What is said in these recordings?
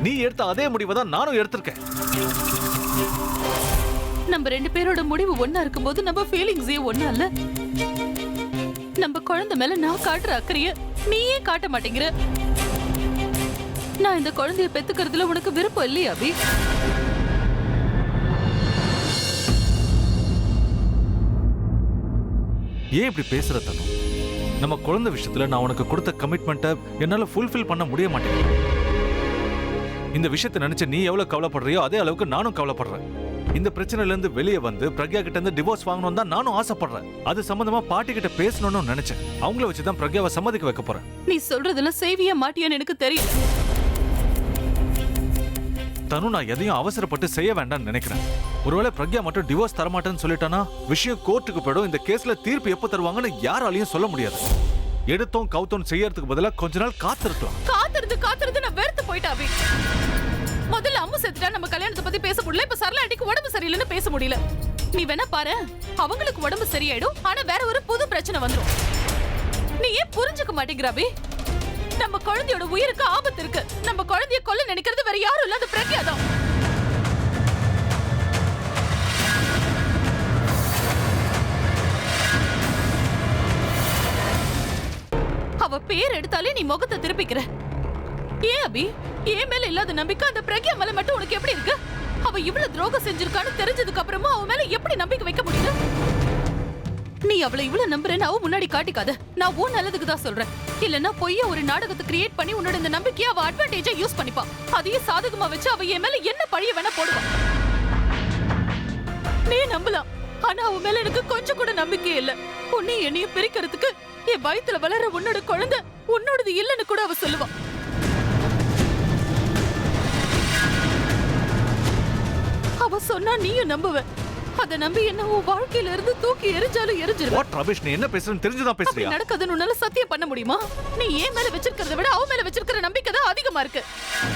நீ எடுத்த அதே முடிவை தான் நானும் எடுத்திருக்கேன். நம்ம ரெண்டு பேரோட முடிவு ஒன்னா இருக்கும்போது நம்ம ஃபீலிங்ஸே ஒண்ணா இல்ல. நம்ம குழந்தை மேல நான் காட்டுற அக்கறைய நீயே காட்ட மாட்டேங்கிற. நான் இந்த குழந்தைய பெத்துக்கிறதுல உனக்கு விருப்பம் இல்லையா அபி? ஏன் இப்படி பேசுற தனு? நம்ம குழந்தை விஷயத்துல நான் உனக்கு கொடுத்த கமிட்மெண்ட்டை என்னால ஃபுல்ஃபில் பண்ண முடிய மாட்டேங்குது. இந்த விஷயத்தை நினைச்சு நீ எவ்வளவு கவலைப்படுறியோ அதே அளவுக்கு நானும் கவலைப்படுறேன். இந்த பிரச்சனையில இருந்து வெளியே வந்து பிரக்யா கிட்ட இருந்து டிவோர்ஸ் வாங்கணும் தான் நானும் ஆசைப்படுறேன். அது சம்பந்தமா பாட்டி கிட்ட பேசணும்னு நினைச்சேன். அவங்கள வச்சுதான் பிரக்யாவை சம்மதிக்க வைக்க போறேன். நீ சொல்றதெல்லாம் செய்வியா மாட்டியான்னு எனக்கு தெரியல தனு. நான் எதையும் அவசரப்பட்டு செய்ய வேண்டாம்னு நினைக்கிறேன். ஒருவேளை பிரக்யா மட்டும் டிவோர்ஸ் தரமாட்டேன்னு சொல்லிட்டானா விஷயம் கோர்ட்டுக்கு போயிடும். இந்த கேஸ்ல தீர்ப்பு எப்ப தருவாங்கன்னு யாராலையும் சொல்ல முடியாது. எடுத்தோம் கவுத்தோம் செய்யறதுக்கு பதிலா கொஞ்ச நாள் காத்திருக்கலாம். காத்திருந்து நான் வெறுத்து போயிட்டேன் அபி. முதல்ல அம்மு செத்துட்டா நம்ம கல்யாணத்தை பத்தி பேச முடியல. இப்ப சரளா ஆண்டிக்கு உடம்பு சரியில்லைன்னு பேச முடியல. நீ வேணா பாரு, அவங்களுக்கு உடம்பு சரியாயிடும். ஆனா வேற ஒரு புது பிரச்சனை வந்துரும். நீ ஏன் புரிஞ்சுக்க மாட்டேங்கிற அபி? நம்ம குழந்தையோட உயிருக்கு ஆபத்து இருக்கு. நம்ம குழந்தைய கொல்ல நினைக்கிறது வேற யாரும் இல்ல, அந்த பிரக்யா தான். அவ பேர் எடுத்தாலே நீ முகத்தை திருப்பிக்கிற. ஏன் அபி? ஏன் மேல இல்லாத நம்பிக்கை அந்த பிரக்யா மேல மட்டும் உனக்கு எப்படி இருக்கு? அவ இவ்வளவு துரோகம் செஞ்சிருக்கான்னு தெரிஞ்சதுக்கு அப்புறமா அவ மேல எப்படி நம்பிக்கை வைக்க முடியுது? நீ அவளை இவ்வளவு நம்புறேன்னு அவ முன்னாடி காட்டிக்காத. நான் உன் நல்லதுக்கு தான் சொல்றேன். இல்லன்னா பொய்யா ஒரு நாடகத்தை கிரியேட் பண்ணி உன்னோட இந்த நம்பிக்கையை அவ அட்வான்டேஜா யூஸ் பண்ணிப்பா. அதையே சாதகமா வச்சு அவ என் மேல என்ன பழிய வேணா போடுவா. நீ நம்பலாம், ஆனா அவ மேல எனக்கு கொஞ்சம் கூட நம்பிக்கை இல்ல. உன்னை என்னையும் பிரிக்கிறதுக்கு என் வயித்துல வளர்ற உன்னோட குழந்தை உன்னோடது இல்லன்னு கூட அவ சொல்லுவா. அவ சொன்னா நீயும் நம்புவ. அத நம்பி என்ன உன் வாழ்க்கையில இருந்து தூக்கி எரிஞ்சாலும் எரிஞ்சிருவ. வாட் ரமேஷ், நீ என்ன பேசுறன்னு தெரிஞ்சுதான் பேசுறியா? நடக்குதுன்னு உன்னால சத்தியம் பண்ண முடியுமா? நீ ஏன் மேல வச்சிருக்கிறத விட அவ மேல வச்சிருக்கிற நம்பிக்கை தான் அதிகமா இருக்கு.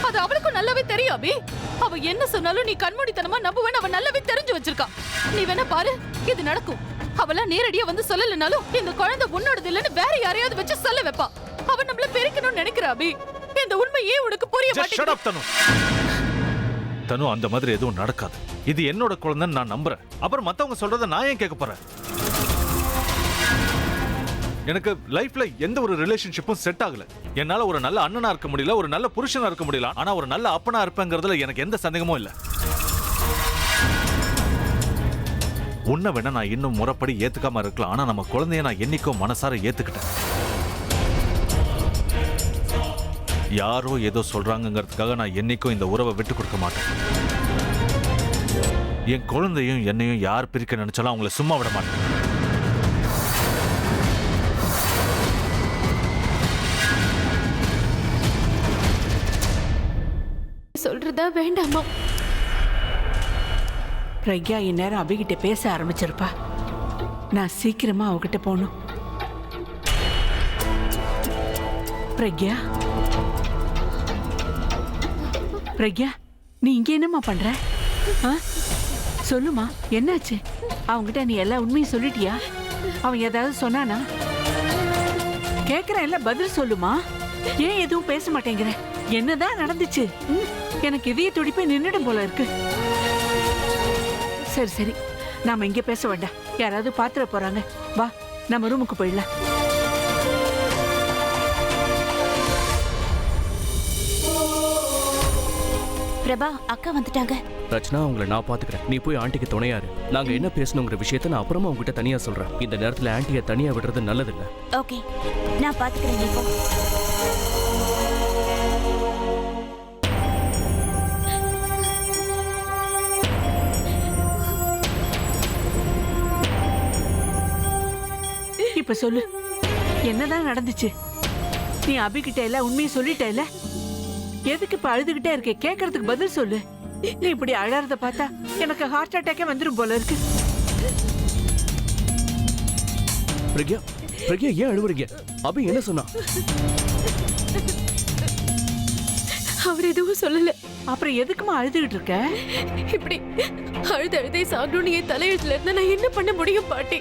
அது அவளுக்கும் நல்லாவே தெரியும் அபி. அவ என்ன சொன்னாலும் நீ கண்மூடித்தனமா நம்புவேன்னு அவ நல்லாவே தெரிஞ்சு வச்சிருக்கா. நீ வேணா பாரு, இது நடக்கும். அவளா நேரடியா வந்து சொல்லலனாலும் இந்த குழந்தை உன்னோடது இல்லன்னு வேற யாரையாவது வச்சு சொல்ல வைப்பா. அவ நம்மள பெருக்கணும்னு நினைக்கிறா அபி. இந்த உண்மை ஏன் உனக்கு புரிய மாட்டேங்குது? தனு, அந்த மாதிரி எதுவும் நடக்காது. இது என்னோட குழந்தைன்னு நான் நம்புறேன். அப்புறம் மத்தவங்க சொல்றத நான் ஏன் கேட்க போறேன்? எனக்கு லைஃப்ல எந்த ஒரு ரிலேஷன்ஷிப்பும் செட் ஆகல. என்னால ஒரு நல்ல அண்ணனா இருக்க முடியல, ஒரு நல்ல புருஷனா இருக்க முடியல. ஆனா ஒரு நல்ல அப்பனா இருப்பேங்கிறதுல எனக்கு எந்த சந்தேகமும் இல்ல. உன்னை வேணா நான் இன்னும் முறைப்படி ஏத்துக்காம இருக்கலாம். ஆனா நம்ம குழந்தைய நான் என்னைக்கும் மனசார ஏத்துக்கிட்டேன். யாரோ ஏதோ சொல்றாங்கிறதுக்காக நான் என்னைக்கும் இந்த உறவை விட்டு கொடுக்க மாட்டேன். என் குழந்தையும் என்னையும் யார் பிரிக்க நினைச்சாலும் அவங்கள சும்மா விட மாட்டேன். சொல்றதா வேண்டாமா? பிரக்யா இந்நேரம் அபிகிட்ட பேச ஆரம்பிச்சிருப்பா. நான் சீக்கிரமா அவகிட்ட போகணும். பிரக்யா, பிரக்யா, நீ இங்க என்னம்மா பண்ற? சொல்லுமா, என்னாச்சு? அவங்கிட்ட நீ எல்லா உண்மையும் சொல்லிட்டியா? அவன் ஏதாவது சொன்னானா? கேக்குறேன், பதில் சொல்லுமா. ஏன் எதுவும் பேச மாட்டேங்கிற? என்னதான் நடந்துச்சு? எனக்கு இதய துடிப்பே நின்னுடும் போல இருக்கு. சரி சரி, நாம இங்க பேச வேண்டாம். யாராவது பாத்துற போறாங்க. வா, நம்ம ரூமுக்கு போயிடலாம். பிரபா, அக்கா வந்துட்டாங்க. ரச்சனா, அவங்கள நான் பாத்துக்கிறேன். நீ போய் ஆண்டிக்கு துணையாரு. நாங்க என்ன பேசணுங்கிற விஷயத்த நான் அப்புறமா உங்ககிட்ட தனியா சொல்றேன். இந்த நேரத்துல ஆண்டியை தனியா விடுறது நல்லதில்ல. ஓகே, நான் பாத்துக்கிறேன். நீ போ. இப்ப சொல்லு, என்னதான் நடந்துச்சு? நீ அபிகிட்ட எல்லாம் உண்மையை சொல்லிட்டல? எதுக்கு இப்ப அழுதுகிட்டே இருக்க? கேக்குறதுக்கு பதில் சொல்லு. நீ இப்படி அழறத பார்த்தா எனக்கு ஹார்ட் அட்டாக்கே வந்துரும் போல இருக்கு. பிரக்யா, பிரக்யா, ஏன் அழுவுறீங்க? அபி என்ன சொன்னா? அவர் எதுவும் சொல்லல. அப்புறம் எதுக்குமா அழுதுகிட்டு இருக்க? இப்படி அழுதே சாகணும்னு என் தலையெழுத்துல இருந்தா நான் என்ன பண்ண முடியும் பாட்டி?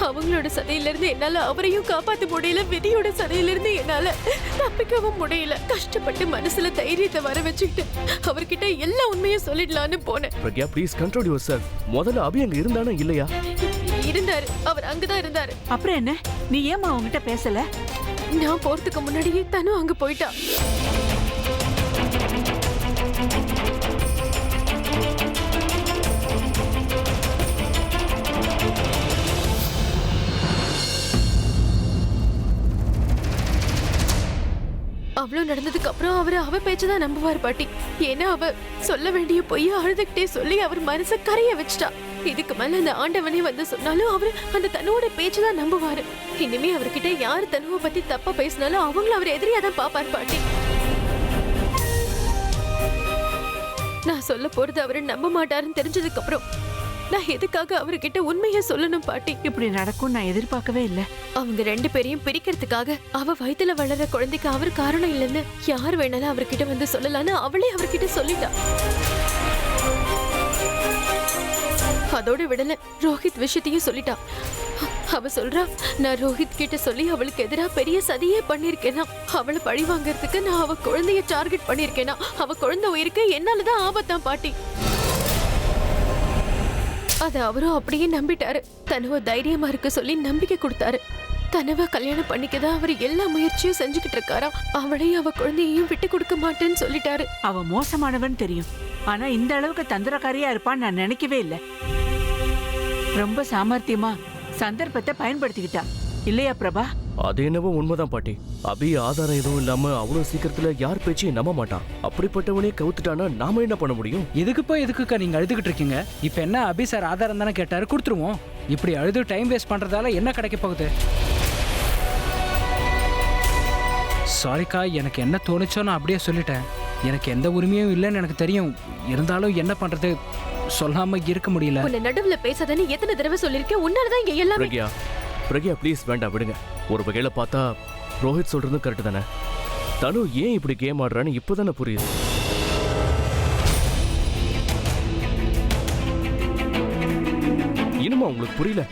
அவங்களோட சதையில இருந்து என்னால அவரையும் காப்பாத்த முடியல, விதியோட சதையில இருந்து என்னால தப்பிக்கவும் முடியல. கஷ்டப்பட்டு மனசுல தைரியத்தை வர வச்சுக்கிட்டு அவர்கிட்ட எல்லா உண்மையும் சொல்லிடலான்னு போனேன். Pragya please control your self. முதல்ல அபி அங்க இருந்தானே இல்லையா? இருந்தாரு, அவர் அங்கதான் இருந்தாரு. அப்புறம் என்ன, நீ ஏமா அவங்ககிட்ட பேசல? நான் போறதுக்கு முன்னாடியே தனு அங்க போயிட்டா. அவ்வளவு நடந்ததுக்கு அப்புறம் அவ பேச்சதான் நம்புவார் பாட்டி. ஏன்னா அவ சொல்ல வேண்டிய பொய்ய அழுதுகிட்டே சொல்லி அவர் மனச கரைய வச்சிட்டா. இதுக்கு மேல அந்த ஆண்டவனே வந்து சொன்னாலும் அவரு அந்த தனுவோட பேச்சுதான் நம்புவாரு. இனிமே அவர்கிட்ட யாரு தனுவை பத்தி தப்பா பேசினாலும் அவங்களும் அவர் எதிரியாதான் பாப்பார் பாட்டி. நான் சொல்ல போறது அவரு நம்ப மாட்டாருன்னு தெரிஞ்சதுக்கு அப்புறம் நான் எதுக்காக அவர்கிட்ட உண்மையை சொல்லணும் பாட்டி? இப்படி நடக்கும் நான் எதிர்பார்க்கவே இல்லை. அவங்க ரெண்டு பேரையும் பிரிக்கிறதுக்காக அவ வயித்துல வளர குழந்தைக்கு அவர் காரணம் இல்லைன்னு யார் வேணாலும் அவர்கிட்ட வந்து சொல்லலான்னு அவளே அவர்கிட்ட சொல்லிட்டா. அதோட விடல, ரோஹித் விஷயத்தையும் சொல்லிட்டா. அவ சொல்றா, நான் ரோஹித் கிட்ட சொல்லி அவளுக்கு எதிரா பெரிய சதியே பண்ணிருக்கேனா, அவளை பழி வாங்கறதுக்கு நான் அவ குழந்தைய டார்கெட் பண்ணிருக்கேனா, அவ குழந்தை உயிருக்கு என்னாலதான் ஆபத்தான் பாட்டி. அது அவரும் அப்படியே நம்பிட்டாரு. தனுவ தைரியமா இருக்க சொல்லி நம்பிக்கை கொடுத்தாரு. தனுவ கல்யாணம் பண்ணிக்கதான் அவர் எல்லா முயற்சியும் செஞ்சுக்கிட்டு இருக்காரா. அவளையும் அவ குழந்தையையும் விட்டு கொடுக்க மாட்டேன்னு சொல்லிட்டாரு. அவ மோசமானவன் தெரியும், ஆனா இந்த அளவுக்கு தந்திரக்காரியா இருப்பான்னு நான் நினைக்கவே இல்லை. ரொம்ப சாமர்த்தியமா சந்தர்ப்பத்தை பயன்படுத்திக்கிட்டா இல்லையா பிரபா? அது என்னவோ உண்மைதான் பாட்டி. அபி ஆதாரம் எதுவும் இல்லாம அவ்வளவு சீக்கிரத்துல யார் பேச்சையும் நம்ப மாட்டான். அப்படிப்பட்டவனே கவுத்துட்டானா நாம என்ன பண்ண முடியும்? எதுக்குக்கா நீங்க அழுதுகிட்டு இருக்கீங்க? இப்ப என்ன அபி சார் ஆதாரம் தானே கேட்டாரு, கொடுத்துருவோம். இப்படி அழுது டைம் வேஸ்ட் பண்றதால என்ன கிடைக்க போகுது? சாரிக்கா, எனக்கு என்ன தோணுச்சோ நான் அப்படியே சொல்லிட்டேன். எனக்கு எந்த உரிமையும் இல்லைன்னு எனக்கு தெரியும். இருந்தாலும் என்ன பண்றது, சொல்லாம இருக்க முடியல. உன்னை நடுவுல பேசாதன்னு எத்தனை தடவை சொல்லிருக்கேன். உன்னாலதான் இங்க எல்லாமே. பிரக்யா ப்ளீஸ் வேண்டாம், விடுங்க. ஒரு வகையில பார்த்தா ரோஹித் சொல்றதும் கரெக்ட் தானே. தனு ஏன் இப்படி கேம் ஆடுறான்னு இப்பதானே புரியுது. இனிமா உங்களுக்கு புரியல?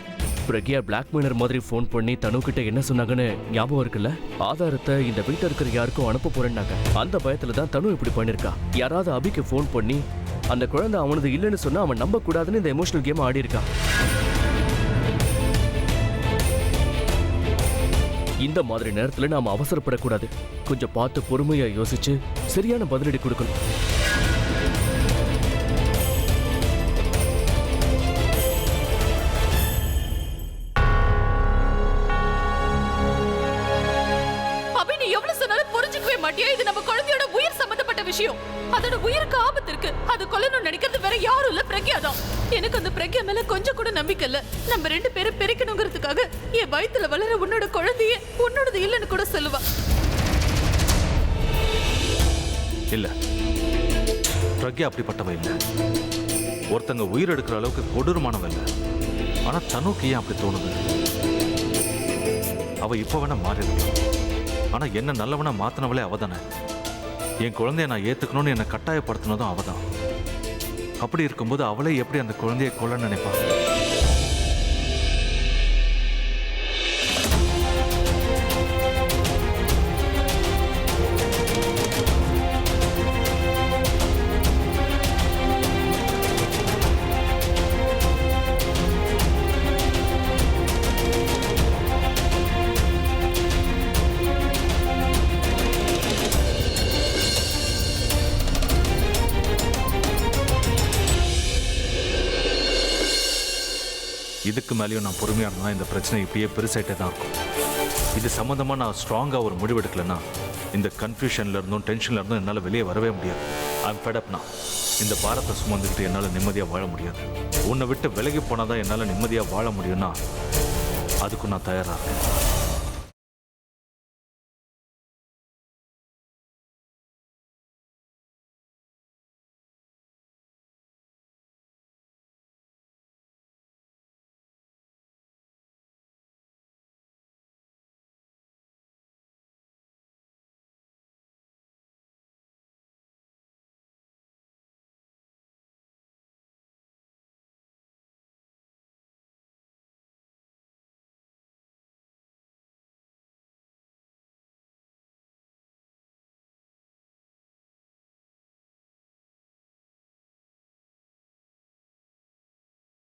பிரக்யா பிளாக்மெயிலர் மாதிரி ஃபோன் பண்ணி தனு கிட்ட என்ன சொன்னாங்கன்னு ஞாபகம் இருக்குல்ல? ஆதாரத்தை இந்த வீட்டில் இருக்கிற யாருக்கும் அனுப்ப போறேன்னாங்க. அந்த பயத்துல தான் தனு இப்படி பண்ணிருக்கா. யாராவது அபிக்கு ஃபோன் பண்ணி அந்த குழந்தை அவனது இல்லைன்னு சொன்னா அவன் நம்ப கூடாதுன்னு இந்த எமோஷனல் கேம் ஆடி இருக்கா. இந்த மாதிரி நேரத்துல நாம அவசரப்படக்கூடாது. கொஞ்சம் பார்த்து பொறுமையா யோசிச்சு சரியான பதிலடி கொடுக்கணும். அபி, நீ எவ்வளவு சொன்னாலும் புரிஞ்சுக்கவே மாட்டியா? இது நம்ம குழந்தையோட உயிர் சம்பந்தப்பட்ட விஷயம். அதோட உயிருக்கு ஆபத்து இருக்கு. அது கொல்லணும்னு நினைக்கிறது வேற யாரும் இல்ல, பிரக்யா தான். எனக்கு அந்த பிரக்யா மேல கொஞ்சம் கூட நம்பிக்கை இல்ல. நம்ம ரெண்டு பேரும் பிரிக்கணுங்கிறதுக்காக என் வயித்துல வளர உன்னோட குழந்தைய உன்னோடது இல்லைன்னு கூட சொல்லுவா. இல்ல, பிரக்யா அப்படிப்பட்டவ இல்ல. ஒருத்தங்க உயிர் எடுக்கிற அளவுக்கு கொடூரமானவ இல்ல. ஆனா தனுக்கு ஏன் அப்படி தோணுது? அவ இப்ப வேணா மாறிடலாம், ஆனா என்ன நல்லவனா மாத்தினவளே அவதானே. என் குழந்தைய நான் ஏத்துக்கணும்னு என்னை கட்டாயப்படுத்தினதும் அவதான். அப்படி இருக்கும்போது அவளே எப்படி அந்த குழந்தையை கொல்ல நினைப்பா? இதுக்கு மேலேயும் நான் பொறுமையாக இருந்தால் இந்த பிரச்சனை இப்பயே பெருசாயிட்டே தான் இருக்கும். இது சம்மந்தமாக நான் ஸ்ட்ராங்காக ஒரு முடிவெடுக்கலைன்னா இந்த கன்ஃபியூஷன்ல இருந்தும் டென்ஷன்ல இருந்தும் என்னால் வெளியே வரவே முடியாது. ஐம் ஃபெட் அப்னா. இந்த பாரத்தை சுமந்துக்கிட்டு என்னால் நிம்மதியாக வாழ முடியாது. உன்னை விட்டு விலகி போனால் தான் என்னால் நிம்மதியாக வாழ முடியும்னா அதுக்கும் நான் தயாராக இருக்கேன்.